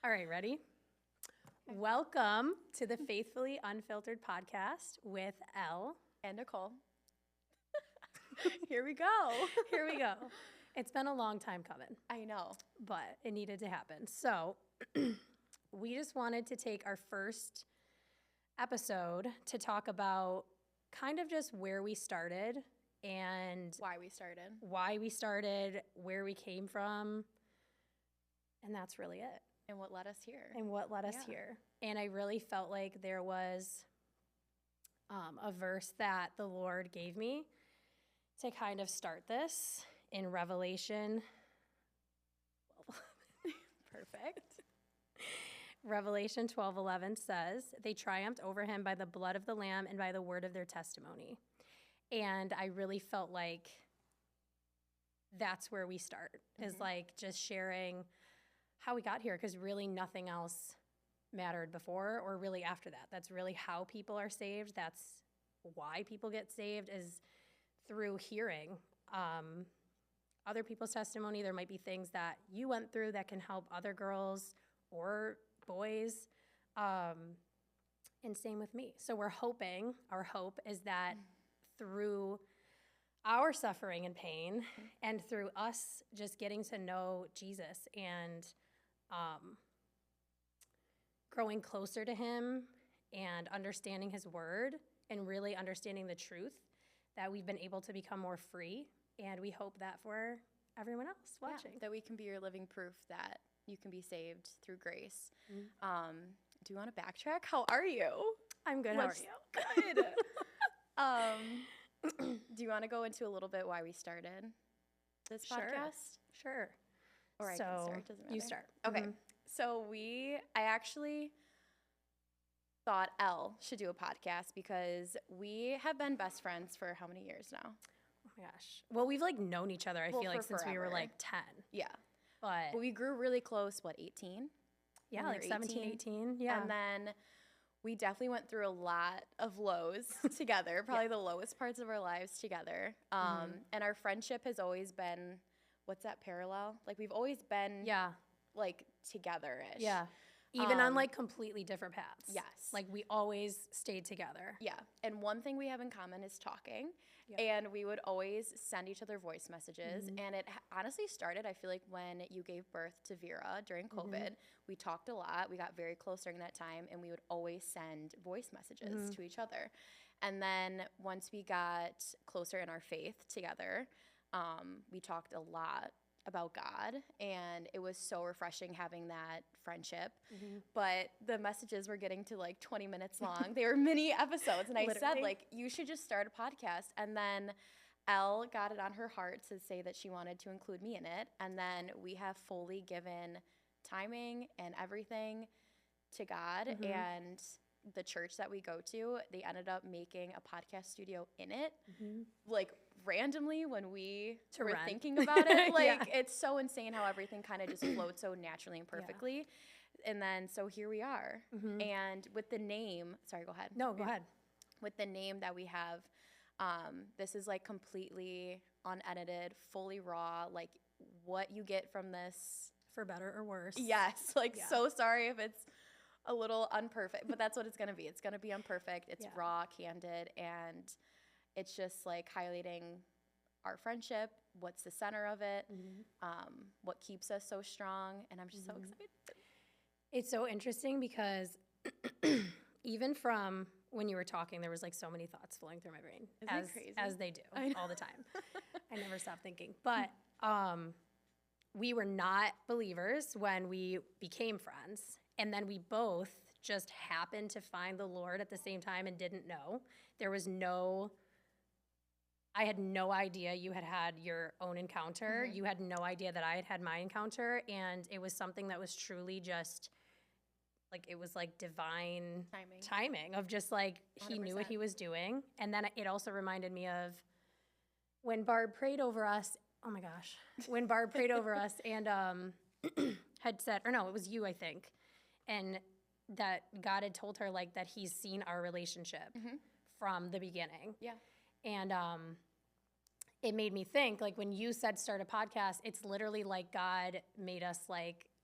All right, ready? Welcome to the Faithfully Unfiltered podcast with Elle and Nicole. Here we go. Here we go. It's been a long time coming, I know. but it needed to happen. So we just wanted to take our first episode to talk about kind of just where we started and Why we started, where we came from, and that's really it. and what led us here. here. And I really felt like there was a verse that the Lord gave me to kind of start this in Revelation. Perfect. Revelation 12:11 says, "They triumphed over him by the blood of the Lamb and by the word of their testimony." And I really felt like that's where we start, is like just sharing how we got here, because really nothing else mattered before or really after that. That's really how people are saved. That's why people get saved, is through hearing other people's testimony. There might be things that you went through that can help other girls or boys, and same with me. So our hope is that through our suffering and pain and through us just getting to know Jesus and growing closer to him and understanding his word and really understanding the truth, that we've been able to become more free. And we hope that for everyone else watching. Yeah, that we can be your living proof that you can be saved through grace. Do you want to backtrack? How are you? I'm good. How are you? Good. Do you want to go into a little bit why we started this podcast? Sure. Or I can start. Doesn't matter. You start. Okay. So I actually thought Elle should do a podcast because we have been best friends for how many years now? Oh my gosh. Well, we've known each other, I feel like, since we were 10. Yeah. But we grew really close, 18? Yeah, like 17, 18. Yeah. And then we definitely went through a lot of lows together, probably the lowest parts of our lives together. And our friendship has always been, what's that parallel? We've always been together-ish. Yeah. Even on completely different paths. Yes. We always stayed together. Yeah. And one thing we have in common is talking. Yep. And we would always send each other voice messages. And it honestly started, I feel like, when you gave birth to Vera during COVID. We talked a lot. We got very close during that time. And we would always send voice messages to each other. And then once we got closer in our faith together, we talked a lot about God, and it was so refreshing having that friendship. But the messages were getting to 20 minutes long. They were mini episodes, and I said, you should just start a podcast. And then Elle got it on her heart to say that she wanted to include me in it, and then we have fully given timing and everything to God. And the church that we go to, they ended up making a podcast studio in it, randomly when we were thinking about it. It's so insane how everything kind of just flowed so naturally and perfectly. Yeah. And then so here we are. And with the name, sorry, go ahead. No, go ahead. With the name that we have, this is completely unedited, fully raw, what you get from this. For better or worse. Yes. So sorry if it's a little unperfect, but that's what it's going to be. It's going to be imperfect. It's raw, candid, and it's just highlighting our friendship, what's the center of it, what keeps us so strong, and I'm just so excited. It's so interesting because even from when you were talking, there was so many thoughts flowing through my brain. Isn't that crazy? As they do all the time. I never stop thinking. But we were not believers when we became friends. And then we both just happened to find the Lord at the same time and didn't know. I had no idea you had had your own encounter. You had no idea that I had had my encounter. And it was something that was truly just, it was divine timing of just he knew what he was doing. And then it also reminded me of when Barb prayed over us. Oh my gosh. When Barb prayed over us and had said, or no, it was you, I think. And that God had told her that he's seen our relationship from the beginning. Yeah. And it made me think, when you said start a podcast, it's literally God made us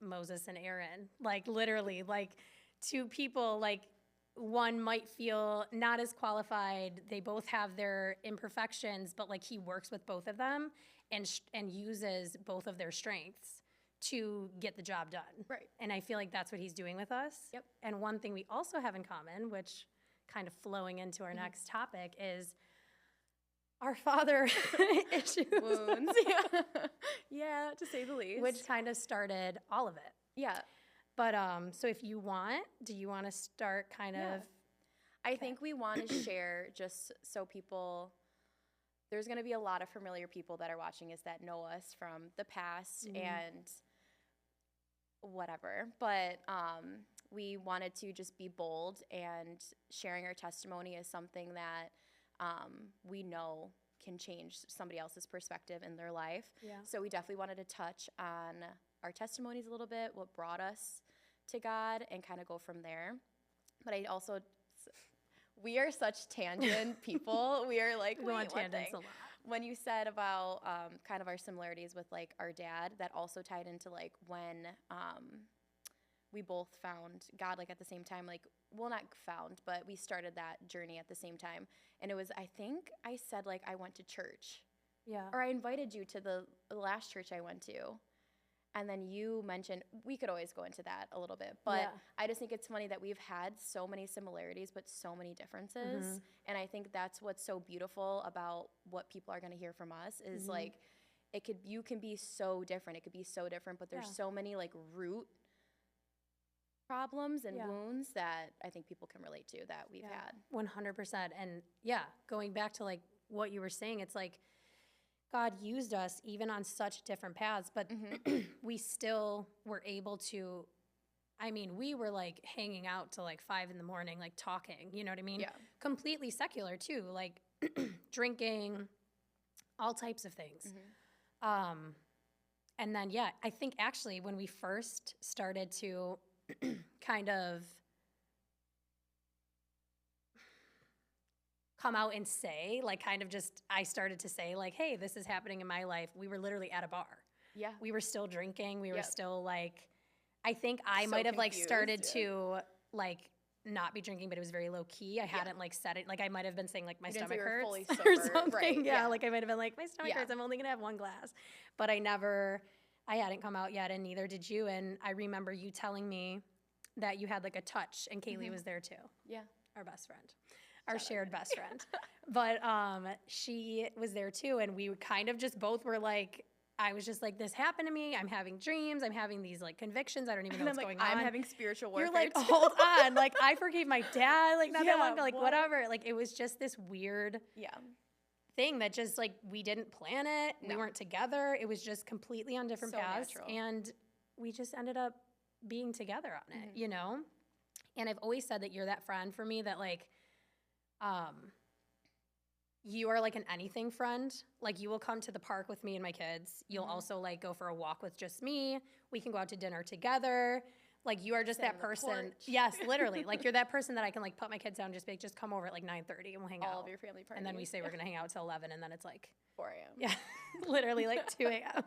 Moses and Aaron. Like literally, like two people, like one might feel not as qualified. They both have their imperfections, but like he works with both of them and uses both of their strengths to get the job done. Right. And I feel like that's what he's doing with us. Yep. And one thing we also have in common, which kind of flowing into our next topic, is our father issues. Wounds. Yeah. Yeah, to say the least. Which kind of started all of it. Yeah. But so if you want, do you want to start kind of? I think we want to share just so people, there's going to be a lot of familiar people that are watching us that know us from the past and whatever. But we wanted to just be bold, and sharing our testimony is something that we know can change somebody else's perspective in their life. Yeah. So we definitely wanted to touch on our testimonies a little bit, what brought us to God, and kind of go from there. But I also, we are such tangent people. We are like, We go on tangents a lot. When you said about kind of our similarities with like our dad, that also tied into like when we both found God like at the same time, like, well, not found, but we started that journey at the same time. And it was, I think I said like I went to church. Yeah. Or I invited you to the last church I went to. And then you mentioned, we could always go into that a little bit, but I just think it's funny that we've had so many similarities, but so many differences. And I think that's what's so beautiful about what people are going to hear from us is like, you can be so different. It could be so different, but there's so many like root problems and wounds that I think people can relate to that we've had. 100%. And going back to like what you were saying, it's like, God used us even on such different paths, but we still were able to, I mean, we were like hanging out till like 5 a.m, like talking, you know what I mean? Yeah. Completely secular too, like drinking, all types of things. And then, I think actually when we first started to kind of come out and say, like kind of just, I started to say like, hey, this is happening in my life. We were literally at a bar. Yeah. We were still drinking. We were still like, I think I So might have like confused, started to like not be drinking, but it was very low key. I hadn't like said it. Like I might have been saying like my stomach hurts fully or sober. something. Right. Yeah. Like I might have been like, my stomach Yeah. hurts. I'm only going to have one glass. But I hadn't come out yet, and neither did you. And I remember you telling me that you had like a touch, and Kaylee was there too. Yeah. Our best friend. Our shared best friend. But she was there too, and we kind of just both were like, I was just like, this happened to me. I'm having dreams. I'm having these like convictions. I don't even know what's going on. I'm having spiritual warfare. You're like, too. hold on. Like I forgave my dad like not that long ago. Like whatever. Like it was just this weird thing that just like we didn't plan it. We weren't together. It was just completely on different paths. Natural. And we just ended up being together on it, you know? And I've always said that you're that friend for me that like, you are like an anything friend. Like you will come to the park with me and my kids. You'll also like go for a walk with just me. We can go out to dinner together. Like you are just that person. Yes, literally. Like you're that person that I can like put my kids down and just be like, just come over at like 9:30 and we'll hang out. All of your family parties. And then we say we're going to hang out till 11 and then it's like 4 a.m. Yeah, literally like 2 a.m.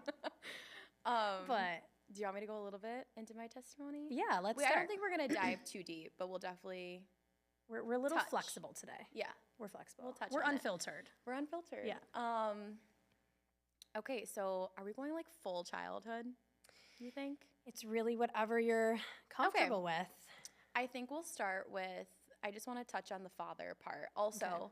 But do you want me to go a little bit into my testimony? yeah, let's I start. don't think we're going to dive too deep, but we'll definitely We're a little touch. flexible today. Yeah. We're flexible. We'll touch We're on it. unfiltered. We're unfiltered. Yeah. Okay, so are we going like full childhood, you think? It's really whatever you're comfortable with. I think we'll start with, I just want to touch on the father part. Also,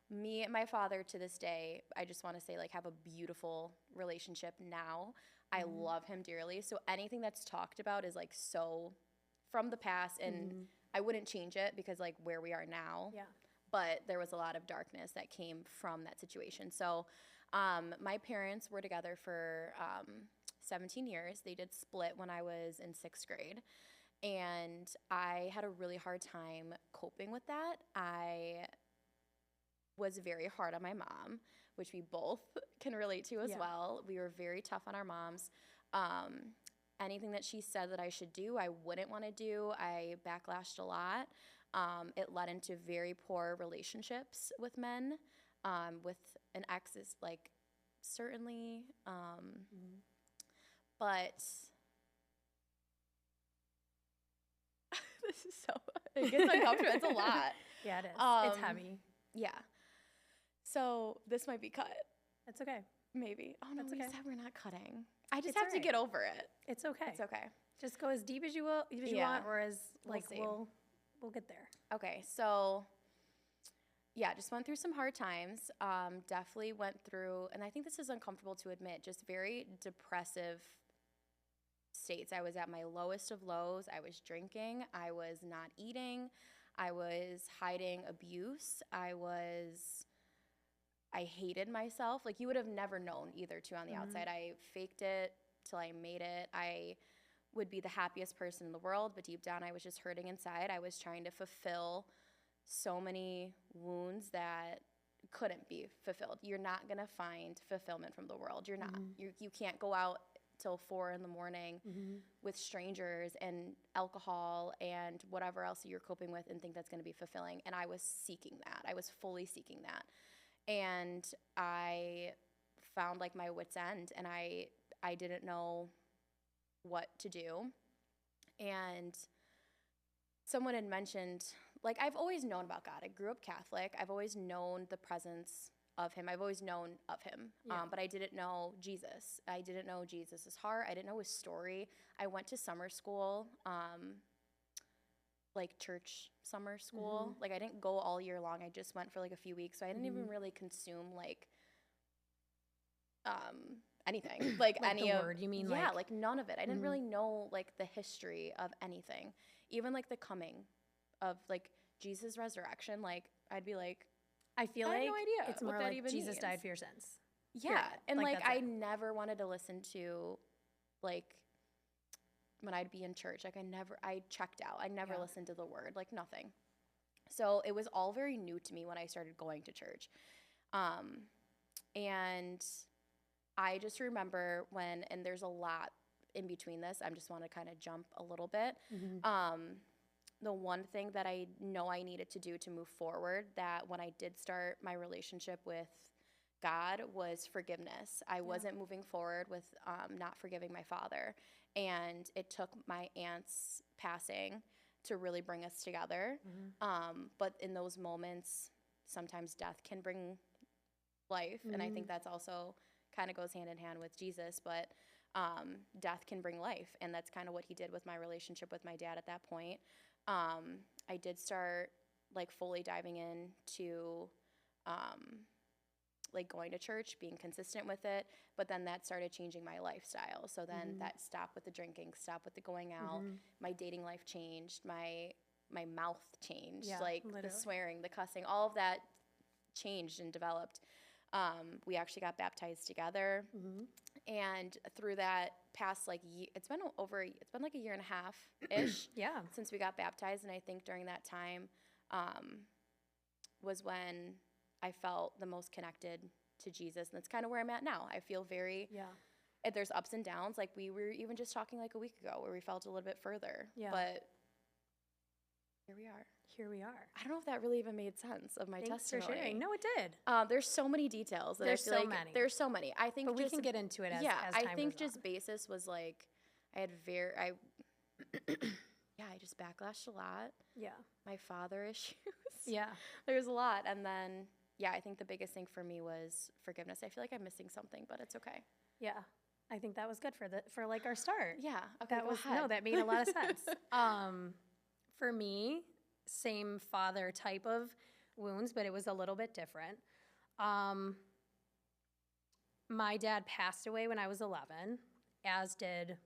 me and my father to this day, I just want to say like have a beautiful relationship now. I love him dearly. So anything that's talked about is like so from the past, and I wouldn't change it because like where we are now. Yeah. But there was a lot of darkness that came from that situation. So my parents were together for 17 years. They did split when I was in 6th grade. And I had a really hard time coping with that. I was very hard on my mom, which we both can relate to as well. We were very tough on our moms. Anything that she said that I should do, I wouldn't want to do. I backlashed a lot. It led into very poor relationships with men. With an ex is like certainly, but So it gets uncomfortable. It's a lot. Yeah, it is. It's heavy. Yeah. So this might be cut. It's okay. Maybe. Oh, no, That's we okay. said we're not cutting. I just It's have all to right. get over it. It's okay. It's okay. Just go as deep as you will, as you Yeah. want, or as like see. we'll get there. Okay, so yeah, just went through some hard times. Definitely went through, and I think this is uncomfortable to admit, just very depressive states. I was at my lowest of lows. I was drinking. I was not eating. I was hiding abuse. I hated myself. Like, you would have never known either, too, on the outside. I faked it till I made it. I would be the happiest person in the world, but deep down I was just hurting inside. I was trying to fulfill so many wounds that couldn't be fulfilled. You're not going to find fulfillment from the world. You're not. You can't go out till 4 in the morning with strangers and alcohol and whatever else you're coping with and think that's going to be fulfilling. And I was seeking that. I was fully seeking that. And I found like my wit's end, and I didn't know what to do. And someone had mentioned, like, I've always known about God. I grew up Catholic. I've always known the presence of him. I've always known of him. But I didn't know Jesus. I didn't know Jesus' heart. I didn't know his story. I went to summer school, like church summer school. Like, I didn't go all year long. I just went for like a few weeks. So I didn't even really consume like anything. Like any the of word, you mean? Yeah, like like none of it. I didn't really know like the history of anything. Even like the coming of like Jesus' resurrection. Like, I'd be like, I feel I have like no idea it's what more that like even Jesus means. died for your sins. Yeah. Period. And Like, like that's I it. never wanted to listen to like when I'd be in church, like I checked out. I never listened to the word, like nothing. So it was all very new to me when I started going to church. And I just remember when, and there's a lot in between this, I just want to kind of jump a little bit. The one thing that I know I needed to do to move forward, that when I did start my relationship with God, was forgiveness. I wasn't moving forward with not forgiving my father. And it took my aunt's passing to really bring us together. But in those moments, sometimes death can bring life. And I think that's also kind of goes hand in hand with Jesus. But death can bring life. And that's kind of what he did with my relationship with my dad at that point. I did start like fully diving into like going to church, being consistent with it, but then that started changing my lifestyle. So then that stopped with the drinking, stopped with the going out, my dating life changed, my mouth changed, like literally. The swearing, the cussing, all of that changed and developed. We actually got baptized together. And through that past like it's been like a year and a half ish since we got baptized. And I think during that time was when I felt the most connected to Jesus. And that's kind of where I'm at now. I feel very, there's ups and downs. Like we were even just talking like a week ago where we felt a little bit further. But here we are. Here we are. I don't know if that really even made sense of my Thanks testimony. for sharing. No, it did. There's so many details. That There's I feel so like many. There's so many. I think but we just, can get into it as I time think goes just on. basis was like I just backlashed a lot. Yeah. My father issues. Yeah. There's a lot. And then, I think the biggest thing for me was forgiveness. I feel like I'm missing something, but it's okay. Yeah. I think that was good for like our start. Yeah. Okay, that made a lot of sense. For me, same father type of wounds, but it was a little bit different. My dad passed away when I was 11, as did,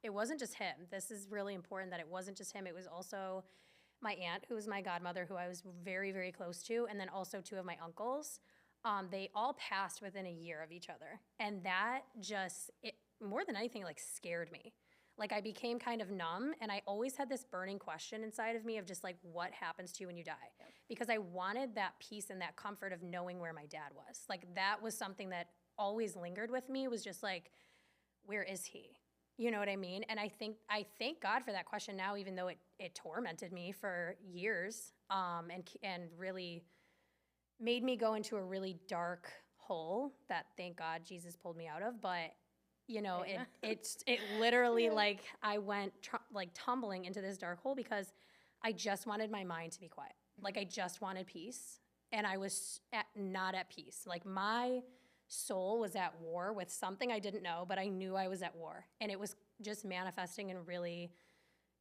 it wasn't just him. This is really important that it wasn't just him. It was also my aunt, who was my godmother, who I was very, very close to, and then also 2 of my uncles. They all passed within a year of each other. And that just, more than anything, like scared me. Like I became kind of numb, and I always had this burning question inside of me of just like, what happens to you when you die? Because I wanted that peace and that comfort of knowing where my dad was. Like that was something that always lingered with me, was just like, where is he? You know what I mean? And I thank God for that question now, even though it tormented me for years, and really made me go into a really dark hole that, thank God, Jesus pulled me out of. But it literally like I went like tumbling into this dark hole because I just wanted my mind to be quiet. Like, I just wanted peace. And I was not at peace. Like, my soul was at war with something I didn't know, but I knew I was at war. And it was just manifesting in really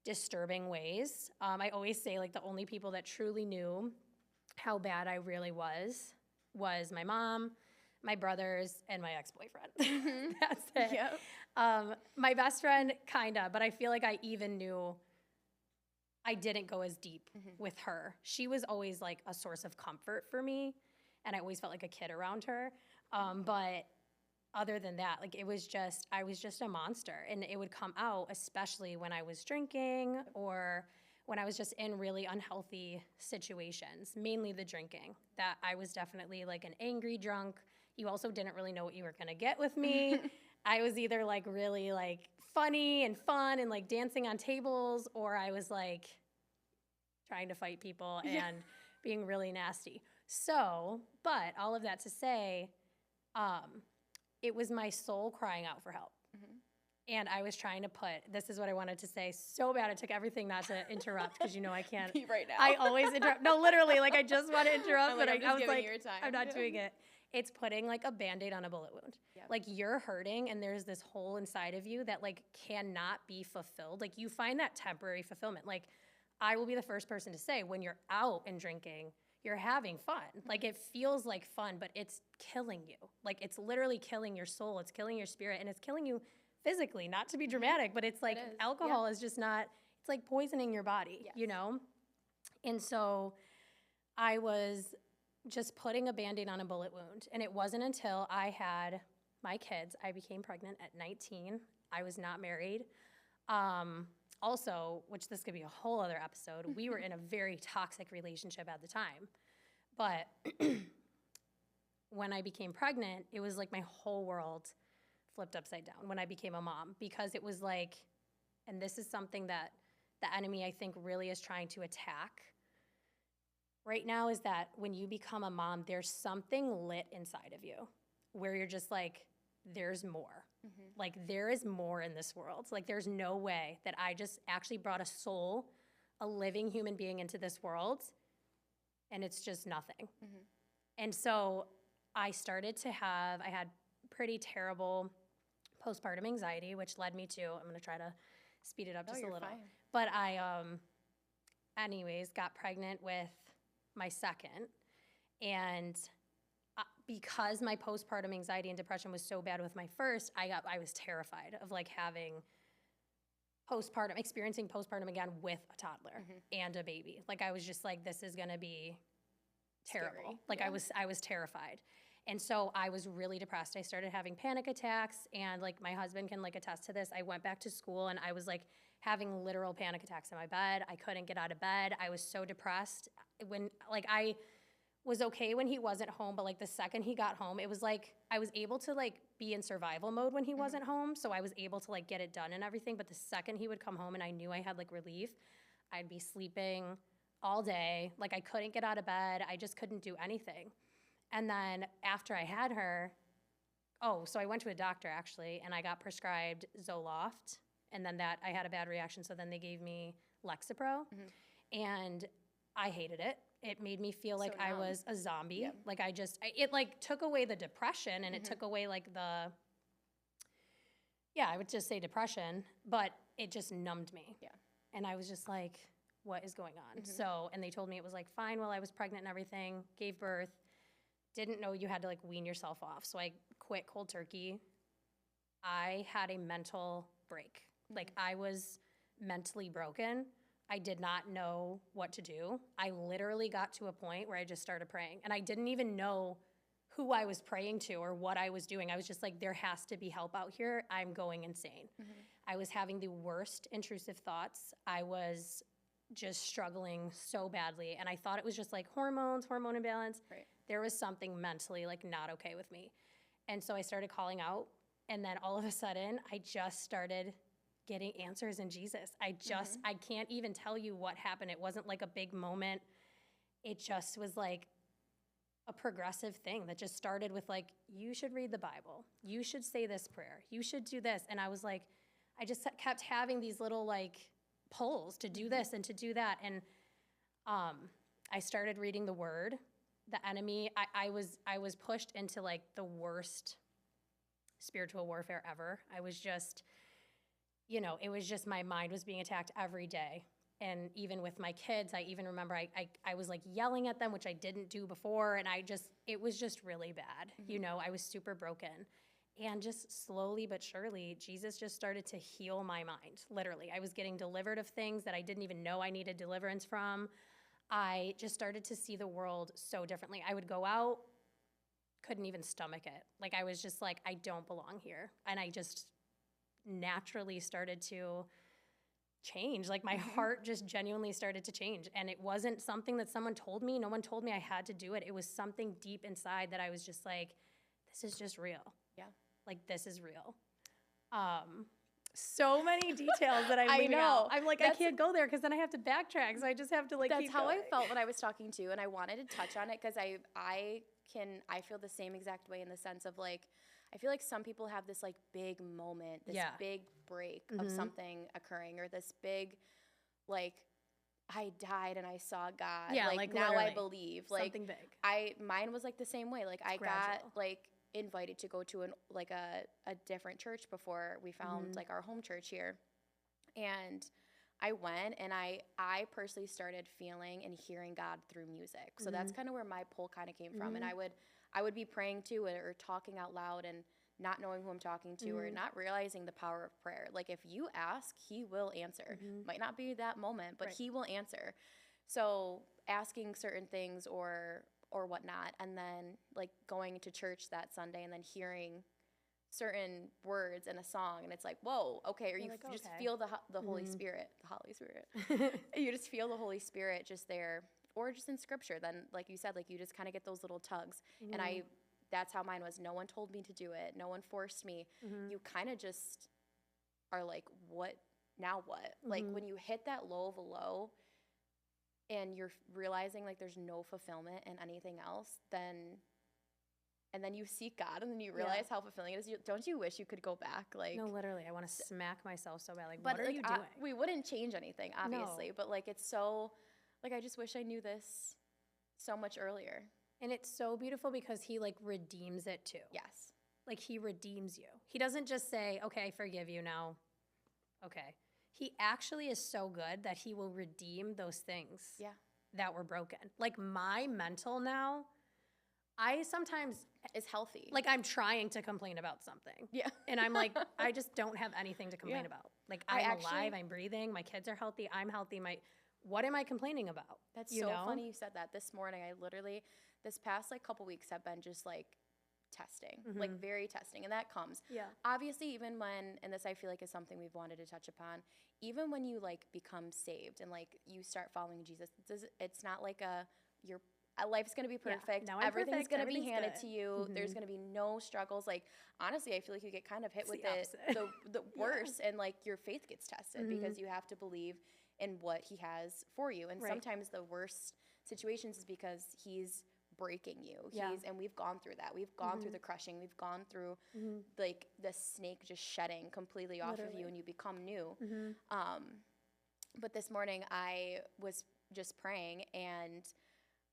disturbing ways. I always say, like, the only people that truly knew how bad I really was my mom, my brothers, and my ex-boyfriend. That's it. Yep. My best friend, kinda, but I feel like I even knew I didn't go as deep with her. She was always like a source of comfort for me, and I always felt like a kid around her. But other than that, like, I was just a monster, and it would come out, especially when I was drinking or when I was just in really unhealthy situations, mainly the drinking. That I was definitely like an angry drunk. You also didn't really know what you were gonna get with me. I was either like really like funny and fun and like dancing on tables, or I was like trying to fight people and being really nasty. So, but all of that to say, it was my soul crying out for help. And I was trying to this is what I wanted to say so bad. It took everything not to interrupt, because you know I can't. Right now. I always interrupt. No, literally, like, I just want to interrupt, but I was like, your time. I'm not doing it. It's putting like a Band-Aid on a bullet wound. Yep. Like, you're hurting and there's this hole inside of you that like cannot be fulfilled. Like, you find that temporary fulfillment. Like, I will be the first person to say, when you're out and drinking, you're having fun. Like, it feels like fun, but it's killing you. Like, it's literally killing your soul. It's killing your spirit, and it's killing you physically, not to be dramatic, but it's like alcohol is just not, it's like poisoning your body, you know? And so I was just putting a Band-Aid on a bullet wound. And it wasn't until I had my kids, I became pregnant at 19. I was not married. Also, which this could be a whole other episode, we were in a very toxic relationship at the time. But when I became pregnant, it was like my whole world flipped upside down when I became a mom, because it was like, and this is something that the enemy, I think, really is trying to attack right now, is that when you become a mom, there's something lit inside of you where you're just like, there's more. Like, there is more in this world. Like, there's no way that I just actually brought a soul, a living human being into this world, and it's just nothing. And so I had pretty terrible postpartum anxiety, which led me to, I'm going to try to speed it up just a little. Fine. But I, anyways, got pregnant with my second. And because my postpartum anxiety and depression was so bad with my first, I was terrified of like experiencing postpartum again with a toddler and a baby. Like, I was just like, this is going to be terrible. Scary. Like, I was terrified. And so I was really depressed. I started having panic attacks, and like, my husband can like attest to this. I went back to school and I was like having literal panic attacks in my bed. I couldn't get out of bed. I was so depressed. When like, I was okay when he wasn't home, but like the second he got home, it was like I was able to like be in survival mode when he wasn't home. So I was able to like get it done and everything. But the second he would come home and I knew I had like relief, I'd be sleeping all day. Like, I couldn't get out of bed. I just couldn't do anything. And then after I had her, so I went to a doctor actually, and I got prescribed Zoloft, and then I had a bad reaction, so then they gave me Lexapro, and I hated it. It made me feel like I was a zombie. Yep. Like, it like took away the depression, and it took away like I would just say depression, but it just numbed me. Yeah. And I was just like, what is going on? So, and they told me it was like fine while I was pregnant and everything, gave birth. Didn't know you had to like wean yourself off. So I quit cold turkey. I had a mental break. Like, I was mentally broken. I did not know what to do. I literally got to a point where I just started praying, and I didn't even know who I was praying to or what I was doing. I was just like, there has to be help out here. I'm going insane. I was having the worst intrusive thoughts. I was just struggling so badly, and I thought it was just like hormone imbalance. Right. There was something mentally like not okay with me. And so I started calling out, and then all of a sudden I just started getting answers in Jesus. I can't even tell you what happened. It wasn't like a big moment. It just was like a progressive thing that just started with like, you should read the Bible. You should say this prayer. You should do this. And I was like, I just kept having these little like pulls to do this and to do that. And I started reading the word. The enemy, I was pushed into like the worst spiritual warfare ever. I was just, it was just my mind was being attacked every day. And even with my kids, I even remember I was like yelling at them, which I didn't do before. And it was just really bad. I was super broken. And just slowly but surely, Jesus just started to heal my mind. Literally, I was getting delivered of things that I didn't even know I needed deliverance from. I just started to see the world so differently. I would go out, couldn't even stomach it. Like, I was just like, I don't belong here. And I just naturally started to change. Like, my heart just genuinely started to change. And it wasn't something that someone told me. No one told me I had to do it. It was something deep inside that I was just like, this is just real. Yeah. Like, this is real. So many details that I'm leaving out. I'm like, I can't go there because then I have to backtrack. So I just have to like keep going. That's how I felt when I was talking to you, and I wanted to touch on it because I feel the same exact way in the sense of like, I feel like some people have this like big moment, this big break of something occurring, or this big like, I died and I saw God. Yeah, like now I believe. Like something big. Mine was like the same way. Like I got like invited to go to a different church before we found like our home church here. And I went, and I personally started feeling and hearing God through music. So that's kind of where my pull kind of came from. And I would be praying to it or talking out loud and not knowing who I'm talking to or not realizing the power of prayer. Like if you ask, he will answer. Might not be that moment, but he will answer. So asking certain things or whatnot, and then like going to church that Sunday and then hearing certain words in a song, and it's like, whoa, okay, or you like, just feel the Holy Spirit, you just feel the Holy Spirit just there, or just in scripture. Then, like you said, like you just kind of get those little tugs, and that's how mine was. No one told me to do it. No one forced me. You kind of just are like, what now? What? Like when you hit that low of a low, and you're realizing like there's no fulfillment in anything else, and then you seek God, and then you realize how fulfilling it is. Don't you wish you could go back? Like, no, literally, I want to smack myself so bad. Like, what are you doing? We wouldn't change anything, obviously, but like it's so, like I just wish I knew this so much earlier. And it's so beautiful because he like redeems it too. Yes, like he redeems you. He doesn't just say, "Okay, I forgive you now." Okay. He actually is so good that he will redeem those things that were broken. Like my mental now, I sometimes is healthy. Like I'm trying to complain about something. Yeah. And I'm like, I just don't have anything to complain about. Like I'm alive, I'm breathing, my kids are healthy, I'm healthy. What am I complaining about? That's so funny you said that. This morning, this past like couple weeks have been just like testing, like very testing, and that comes obviously even when, and this I feel like is something we've wanted to touch upon, even when you like become saved and like you start following Jesus, it's not like your life's gonna be perfect. Everything's gonna be handed to you. There's gonna be no struggles. Like honestly, I feel like you get kind of hit with the worst, and like your faith gets tested because you have to believe in what he has for you. And sometimes the worst situations is because he's breaking you. And we've gone through that. We've gone through the crushing. We've gone through like the snake just shedding completely off of you, and you become new. But this morning I was just praying, and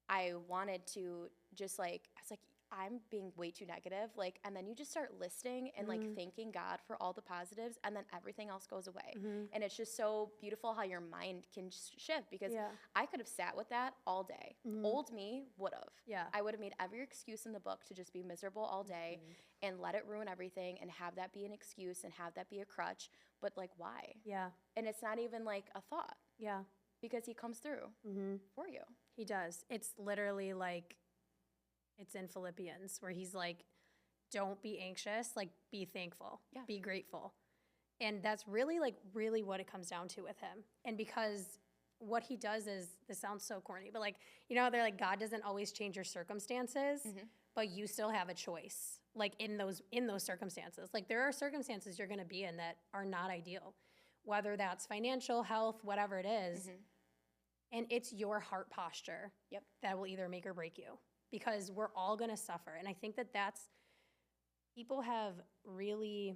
I wanted to just like, I was like, I'm being way too negative. Like, and then you just start listing and like thanking God for all the positives, and then everything else goes away. And it's just so beautiful how your mind can shift, because I could have sat with that all day. Old me would have. Yeah. I would have made every excuse in the book to just be miserable all day and let it ruin everything and have that be an excuse and have that be a crutch. But like, why? Yeah. And it's not even like a thought. Yeah. Because he comes through for you. He does. It's literally like, it's in Philippians where he's like, don't be anxious, like be thankful, be grateful. And that's really what it comes down to with him. And because what he does is, this sounds so corny, but like, they're like, God doesn't always change your circumstances, but you still have a choice. Like in those circumstances, like there are circumstances you're going to be in that are not ideal, whether that's financial, health, whatever it is. And it's your heart posture that will either make or break you, because we're all going to suffer. And I think that's, people have really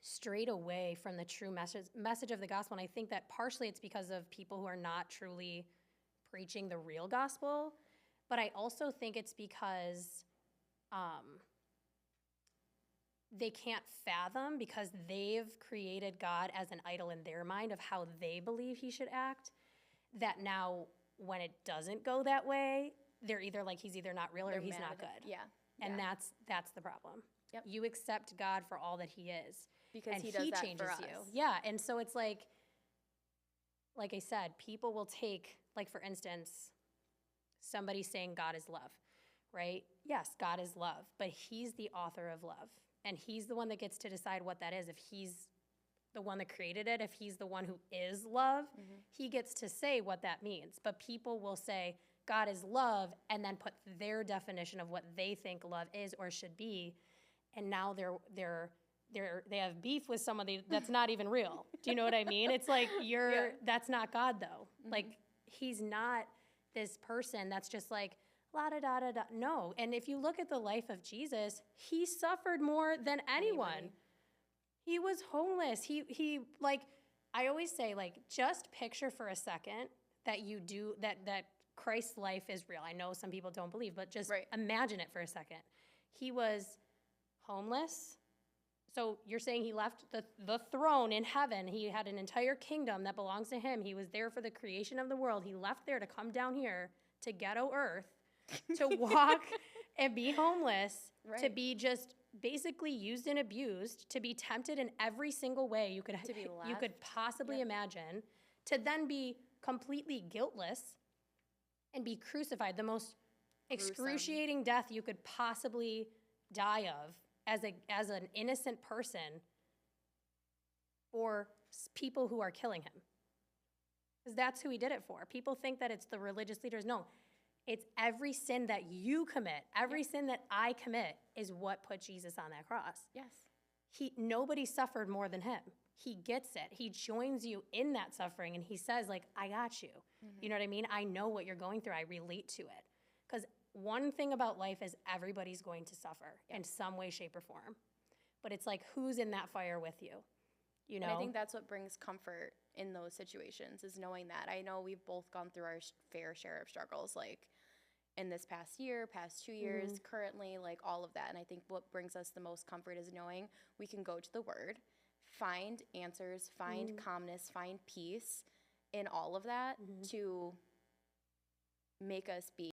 strayed away from the true message of the gospel. And I think that partially it's because of people who are not truly preaching the real gospel. But I also think it's because they can't fathom, because they've created God as an idol in their mind of how they believe he should act, that now when it doesn't go that way, they're either like, he's either not real or he's not good. Yeah. And that's the problem. Yep. You accept God for all that he is. Because and he does that changes for us. you. Yeah. And so it's like I said, people will take, like, for instance, somebody saying God is love, right? Yes, God is love, but he's the author of love. And he's the one that gets to decide what that is. If he's the one that created it, if he's the one who is love, he gets to say what that means. But people will say God is love and then put their definition of what they think love is or should be. And now they have beef with somebody that's not even real. Do you know what I mean? It's like that's not God though. Like, he's not this person that's just like, la da da da da. No. And if you look at the life of Jesus, he suffered more than anyone. Anybody. He was homeless. He like, I always say, like, just picture for a second that you do that Christ's life is real. I know some people don't believe, but just imagine it for a second. He was homeless. So you're saying he left the throne in heaven. He had an entire kingdom that belongs to him. He was there for the creation of the world. He left there to come down here to ghetto earth, to walk and be homeless, to be just basically used and abused, to be tempted in every single way you could possibly imagine, to then be completely guiltless and be crucified, the most excruciating death you could possibly die of as an innocent person, for people who are killing him. Because that's who he did it for. People think that it's the religious leaders. No, it's every sin that you commit, every sin that I commit is what put Jesus on that cross. Yes. Nobody suffered more than him. He gets it. He joins you in that suffering, and he says, like, I got you. You know what I mean? I know what you're going through. I relate to it. Because one thing about life is everybody's going to suffer in some way, shape, or form. But it's like, who's in that fire with you? You know? And I think that's what brings comfort in those situations, is knowing that. I know we've both gone through our fair share of struggles, like in this past year, past 2 years, currently, like all of that. And I think what brings us the most comfort is knowing we can go to the Word, find answers, find calmness, find peace in all of that to make us be